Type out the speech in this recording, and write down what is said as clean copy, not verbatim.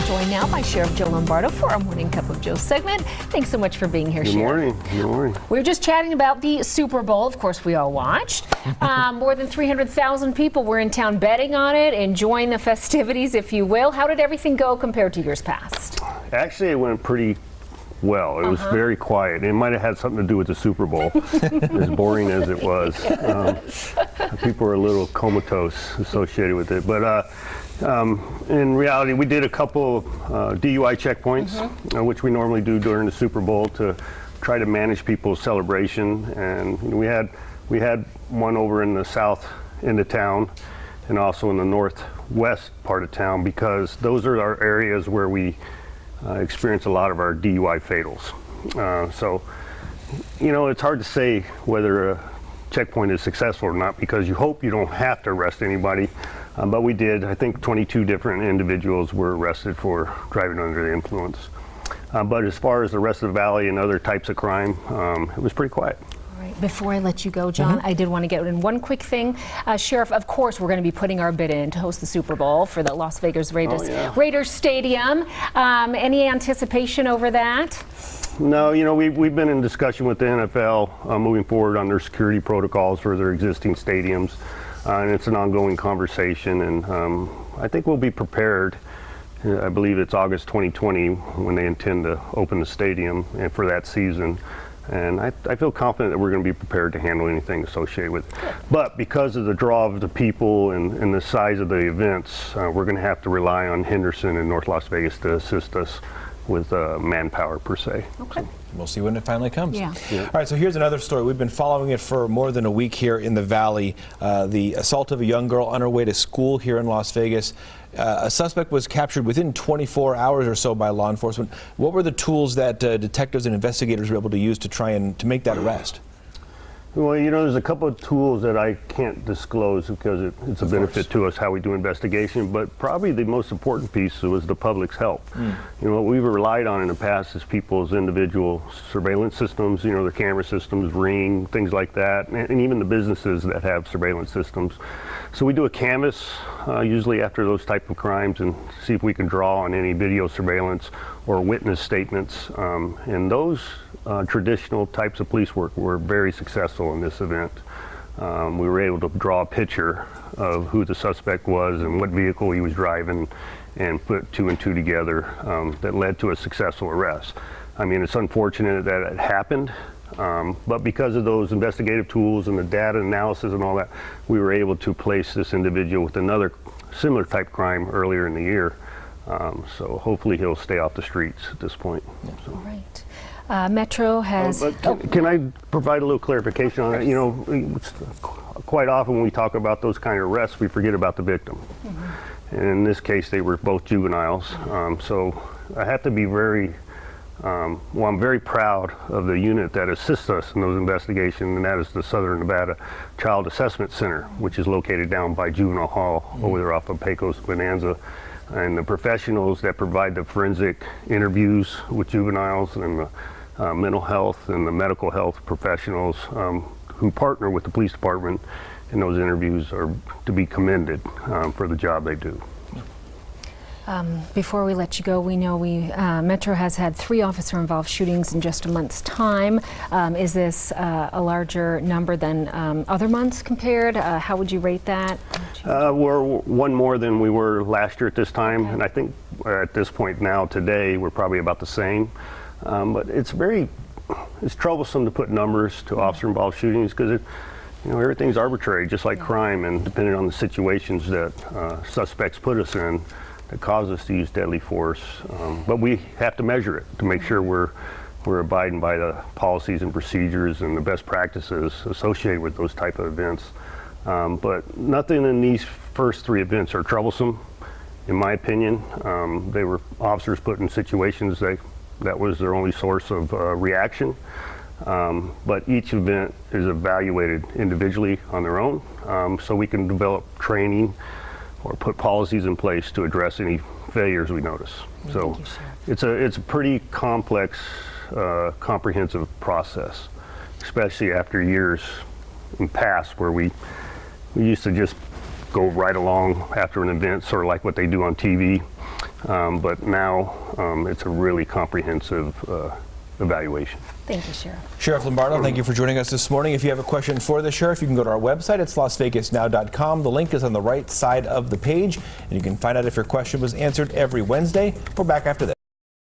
joined now by Sheriff Joe Lombardo for our Morning Cup of Joe segment. Thanks so much for being here, Sheriff. Good morning. Good morning. We were just chatting about the Super Bowl. Of course, we all watched. More than 300,000 people were in town betting on it, enjoying the festivities, if you will. How did everything go compared to years past? Actually, it went pretty well. It was very quiet. It might have had something to do with the Super Bowl, as boring as it was. People were a little comatose associated with it. But in reality, we did a couple DUI checkpoints, which we normally do during the Super Bowl to try to manage people's celebration. And we had one over in the south end of town and also in the northwest part of town, because those are our areas where we experience a lot of our DUI fatals. So, you know, it's hard to say whether a checkpoint is successful or not, because you hope you don't have to arrest anybody. But we did. I think 22 different individuals were arrested for driving under the influence. But as far as the rest of the valley and other types of crime, it was pretty quiet. Right. Before I let you go, John, I did want to get in one quick thing. Sheriff, of course, we're going to be putting our bid in to host the Super Bowl for the Las Vegas Raiders, Raiders Stadium. Any anticipation over that? No, you know, we've been in discussion with the NFL moving forward on their security protocols for their existing stadiums. And it's an ongoing conversation, and I think we'll be prepared. I believe it's August 2020 when they intend to open the stadium and for that season. And I feel confident that we're going to be prepared to handle anything associated with it. But because of the draw of the people and the size of the events, we're going to have to rely on Henderson and North Las Vegas to assist us with manpower per se. Okay. So we'll see when it finally comes. Yeah. All right, so here's another story. We've been following it for more than a week here in the Valley. The assault of a young girl on her way to school here in Las Vegas. A suspect was captured within 24 hours or so by law enforcement. What were the tools that detectives and investigators were able to use to try and to make that arrest? Well, you know, there's a couple of tools that I can't disclose because it's a benefit to us how we do investigation, but probably the most important piece was the public's help. You know, what we've relied on in the past is people's individual surveillance systems, you know, their camera systems, Ring, things like that, and even the businesses that have surveillance systems. So we do a canvass usually after those type of crimes and see if we can draw on any video surveillance or witness statements, and those traditional types of police work were very successful in this event. We were able to draw a picture of who the suspect was and what vehicle he was driving and put two and two together that led to a successful arrest. I mean, it's unfortunate that it happened, but because of those investigative tools and the data analysis and all that, we were able to place this individual with another similar type crime earlier in the year. So hopefully he'll stay off the streets at this point. So. All right. Metro has... Can I provide a little clarification on that? You know, quite often when we talk about those kind of arrests, we forget about the victim. And in this case, they were both juveniles. So I have to be very, well, I'm very proud of the unit that assists us in those investigations, and that is the Southern Nevada Child Assessment Center, which is located down by Juvenile Hall over there off of Pecos Bonanza. And the professionals that provide the forensic interviews with juveniles and the mental health and the medical health professionals who partner with the police department in those interviews are to be commended for the job they do. Before we let you go, we know Metro has had 3 officer-involved shootings in just a month's time. Is this a larger number than other months compared? How would you rate that? We're one more than we were last year at this time, and I think at this point now today we're probably about the same. But it's troublesome to put numbers to officer-involved shootings because you know, everything's arbitrary, just like crime, and depending on the situations that suspects put us in, that cause us to use deadly force. But we have to measure it to make sure we're abiding by the policies and procedures and the best practices associated with those type of events. But nothing in these first 3 events are troublesome, in my opinion. They were officers put in situations that was their only source of reaction. But each event is evaluated individually on their own, so we can develop training or put policies in place to address any failures we notice. So it's a pretty complex, comprehensive process, especially after years in past where we used to just go right along after an event, sort of like what they do on TV. but now it's a really comprehensive evaluation. Thank you, Sheriff. Sheriff Lombardo, thank you for joining us this morning. If you have a question for the Sheriff, you can go to our website. It's lasvegasnow.com. The link is on the right side of the page, and you can find out if your question was answered every Wednesday. We're back after this.